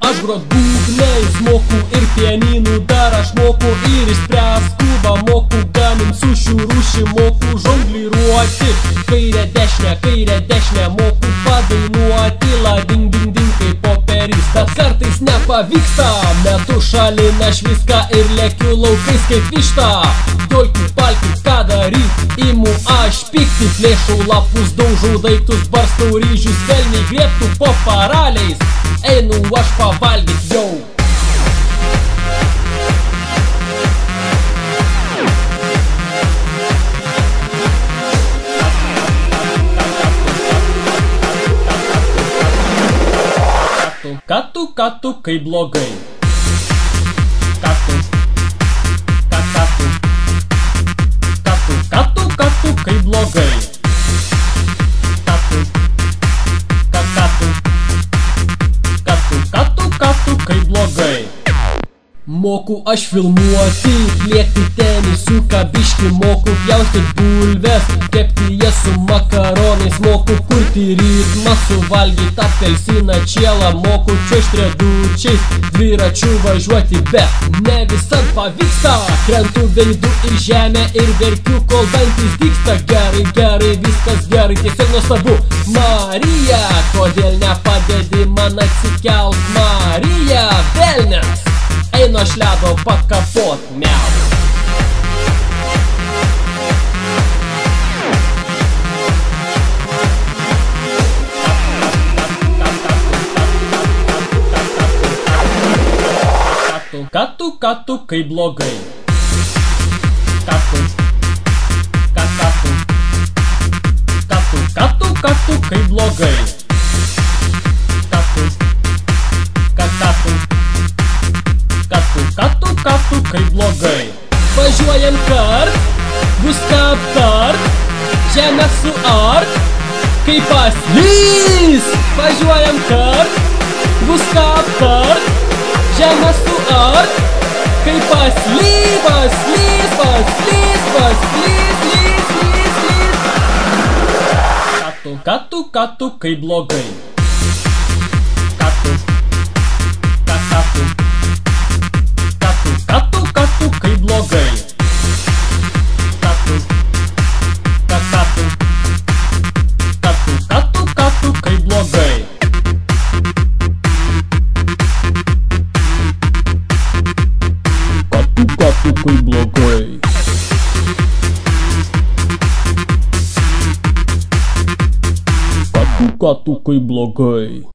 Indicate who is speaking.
Speaker 1: aš grot būgnais, moku ir pianinų dar aš moku, ir išspręs kubą moku, gamint sušių rūšį moku, žongliruoti kairę dešinę moku, padainuoti la ding ding ding kaip poperys. Bet kartais nepavyksta, metu šalin aš viską ir lekiu laukais kaip višta. Dolkiu palkiu ką daryt, imu aš pikti, plėšau lapus, daužau daiktus, barstau ryžius, velniai griebtų po paraliais, einu aš pavalgyt jau. Ką tu, kaip blogai. Ką tu, kaip blogai. Ką tu, kaip blogai. Moku aš filmuoti, lėkti tenisiuką biški, moku pjaustyt bulves, kepti jas su makaronais, moku kurti ritmą, suvalgyt apelsiną čielą, moku čiuožt riedučiais, dviračiu važiuoti, bet ne visad pavyksta. Krentu veidu į žemę ir verkiu, kol dantys dygsta. Gerai, viskas gerai, tiesiog nuostabu. Marija, kodėl nepadedi man atsikelt? Marija, velnias, einu aš ledo pakapot, miau. Ką tu, kaip blogai. Ką tu, kaip blogai. Ką tu, kaip blogai. Važiuojam kart, bus ką aptart, žemę suart, kaip paslys. Važiuojam kart, bus ką aptart, žemę suart, kaip paslys. Ką tu, kaip blogai. Ką tu, kaip blogai. Ką tu, kaip blogai. Ką tu, kaip blogai. Ką tu, kaip blogai.